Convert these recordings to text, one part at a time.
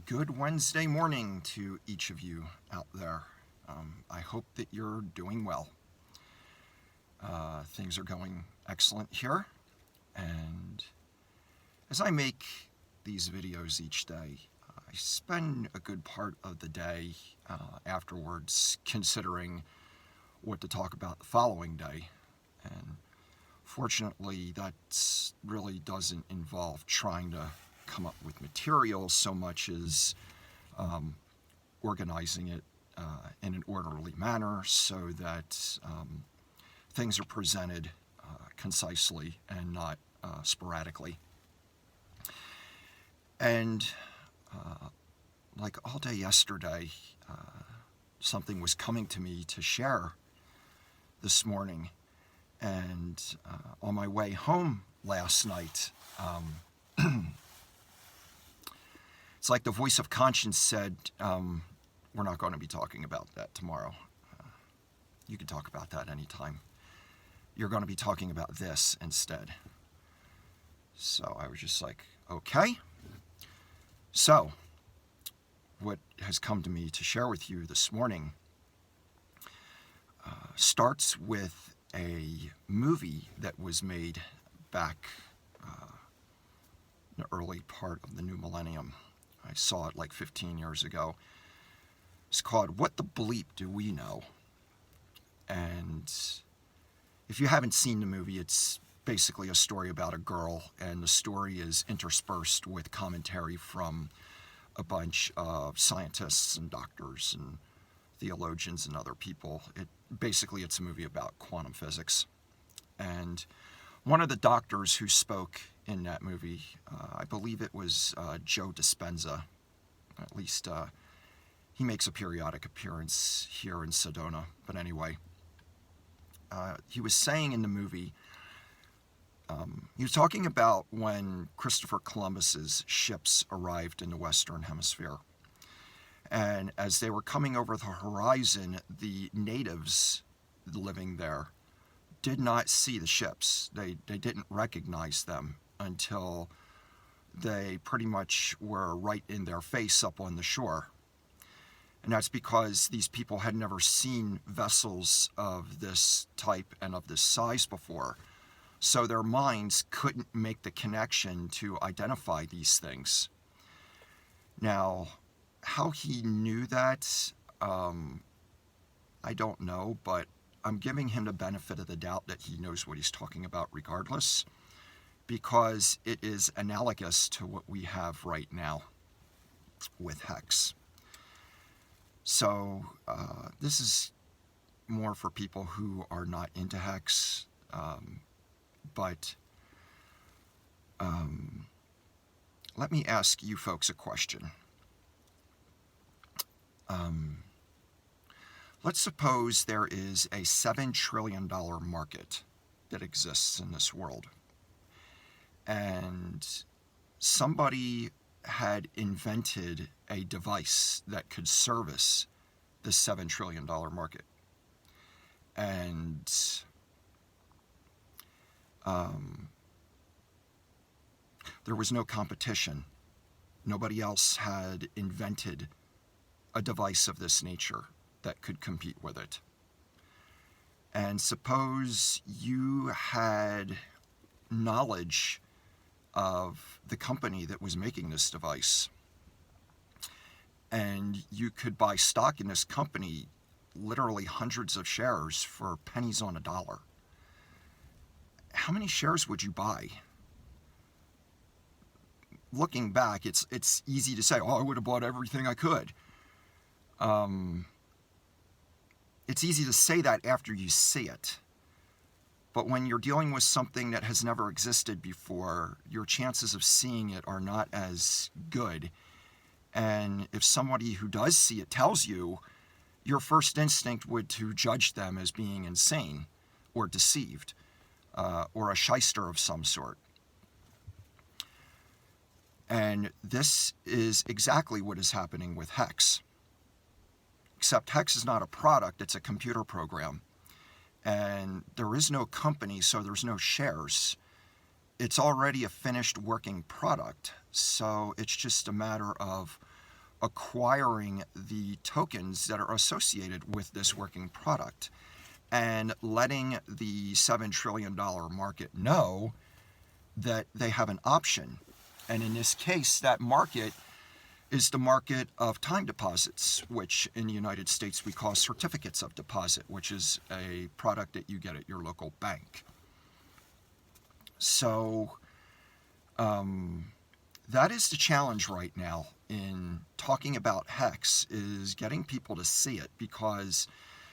Good Wednesday morning to each of you out there. I hope that you're doing well. Things are going excellent here, and as I make these videos each day, I spend a good part of the day afterwards considering what to talk about the following day. And fortunately, that really doesn't involve trying to come up with material so much as organizing it in an orderly manner so that things are presented concisely and not sporadically. And like all day yesterday, something was coming to me to share this morning. And on my way home last night, it's like the voice of conscience said, we're not going to be talking about that tomorrow. You can talk about that anytime. You're going to be talking about this instead. So I was just like, okay. So what has come to me to share with you this morning starts with a movie that was made back in the early part of the new millennium. I saw it like 15 years ago. It's called What the Bleep Do We Know? And if you haven't seen the movie, it's basically a story about a girl, and the story is interspersed with commentary from a bunch of scientists and doctors and theologians and other people. It's a movie about quantum physics. And one of the doctors who spoke in that movie, I believe it was Joe Dispenza, at least he makes a periodic appearance here in Sedona, but anyway, he was saying in the movie, he was talking about when Christopher Columbus's ships arrived in the Western Hemisphere. And as they were coming over the horizon, the natives living there did not see the ships. They didn't recognize them until they pretty much were right in their face up on the shore. And that's because these people had never seen vessels of this type and of this size before. So their minds couldn't make the connection to identify these things. Now, how he knew that, I don't know, but I'm giving him the benefit of the doubt that he knows what he's talking about regardless, because it is analogous to what we have right now with hex. So this is more for people who are not into hex, but let me ask you folks a question. Let's suppose there is a $7 trillion market that exists in this world, and somebody had invented a device that could service the $7 trillion market. And there was no competition. Nobody else had invented a device of this nature that could compete with it. And suppose you had knowledge of the company that was making this device, and you could buy stock in this company, literally hundreds of shares for pennies on a dollar. How many shares would you buy? Looking back, it's easy to say, oh, I would have bought everything I could. It's easy to say that after you see it. But when you're dealing with something that has never existed before, your chances of seeing it are not as good. And if somebody who does see it tells you, your first instinct would to judge them as being insane or deceived, or a shyster of some sort. And this is exactly what is happening with hex. Except hex is not a product, it's a computer program. And there is no company, so there's no shares. It's already a finished working product, so it's just a matter of acquiring the tokens that are associated with this working product and letting the $7 trillion market know that they have an option. And in this case, that market is the market of time deposits, which in the United States we call certificates of deposit, which is a product that you get at your local bank. So that is the challenge right now in talking about hex, is getting people to see it, because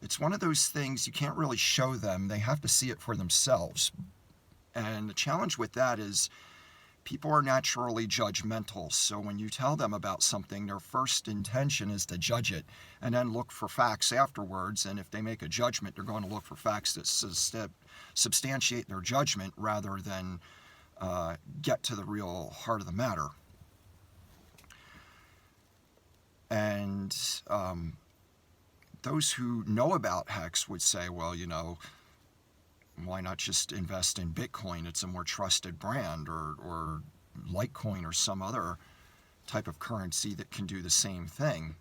it's one of those things you can't really show them. They have to see it for themselves. And the challenge with that is people are naturally judgmental. So when you tell them about something, their first intention is to judge it and then look for facts afterwards. And if they make a judgment, they're going to look for facts that substantiate their judgment rather than get to the real heart of the matter. And those who know about hex would say, well, you know, why not just invest in Bitcoin? It's a more trusted brand, or Litecoin, or some other type of currency that can do the same thing.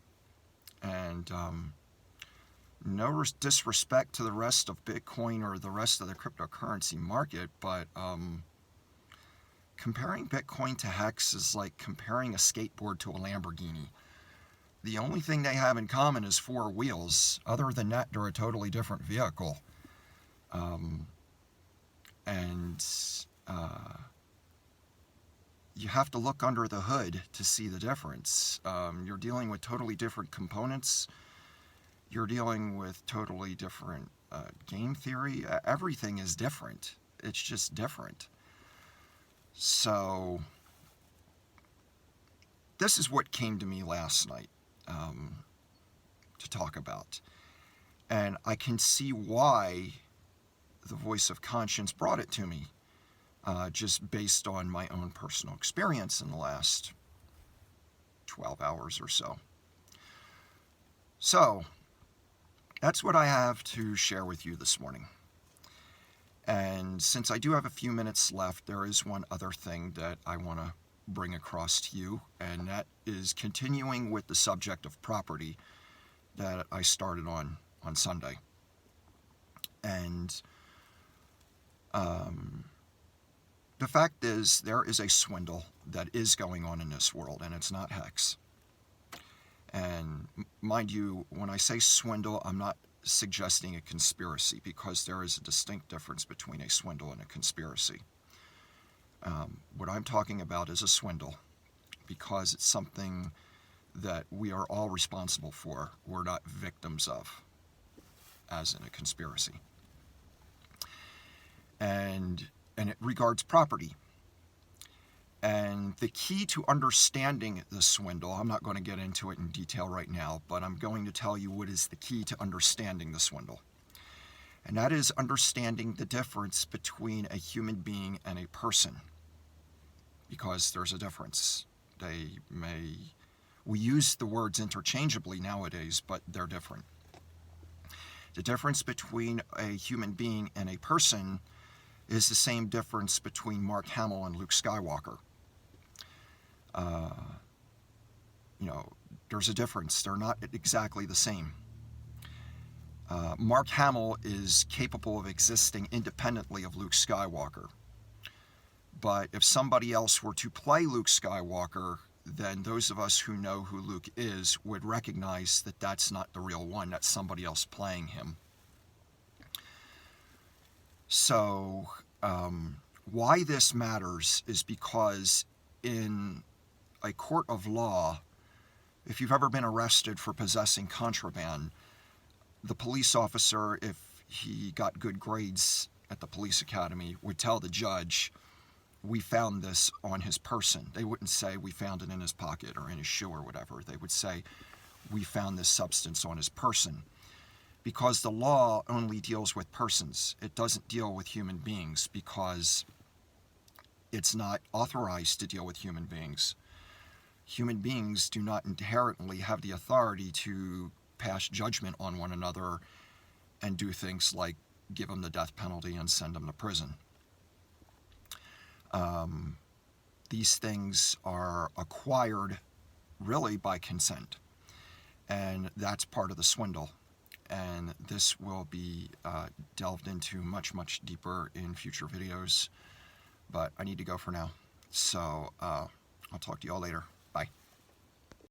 And no disrespect to the rest of Bitcoin or the rest of the cryptocurrency market, but comparing Bitcoin to hex is like comparing a skateboard to a Lamborghini. The only thing they have in common is 4 wheels. Other than that, they're a totally different vehicle. You have to look under the hood to see the difference. You're dealing with totally different components. You're dealing with totally different game theory. Everything is different. It's just different. So this is what came to me last night to talk about. And I can see why the voice of conscience brought it to me, just based on my own personal experience in the last 12 hours or so. So that's what I have to share with you this morning. And since I do have a few minutes left, there is one other thing that I want to bring across to you, and that is continuing with the subject of property that I started on Sunday. And the fact is, there is a swindle that is going on in this world, and it's not hex. And mind you, when I say swindle, I'm not suggesting a conspiracy, because there is a distinct difference between a swindle and a conspiracy. What I'm talking about is a swindle, because it's something that we are all responsible for. We're not victims of, as in a conspiracy. And it regards property. And the key to understanding the swindle, I'm not going to get into it in detail right now, but I'm going to tell you what is the key to understanding the swindle. And that is understanding the difference between a human being and a person. Because there's a difference. We use the words interchangeably nowadays, but they're different. The difference between a human being and a person is the same difference between Mark Hamill and Luke Skywalker. There's a difference. They're not exactly the same. Mark Hamill is capable of existing independently of Luke Skywalker. But if somebody else were to play Luke Skywalker, then those of us who know who Luke is would recognize that that's not the real one, that's somebody else playing him. So, why this matters is because in a court of law, if you've ever been arrested for possessing contraband, the police officer, if he got good grades at the police academy, would tell the judge, we found this on his person. They wouldn't say we found it in his pocket or in his shoe or whatever. They would say we found this substance on his person. Because the law only deals with persons. It doesn't deal with human beings, because it's not authorized to deal with human beings. Human beings do not inherently have the authority to pass judgment on one another and do things like give them the death penalty and send them to prison. These things are acquired really by consent. And that's part of the swindle. And this will be delved into much, much deeper in future videos. But I need to go for now. So I'll talk to you all later. Bye.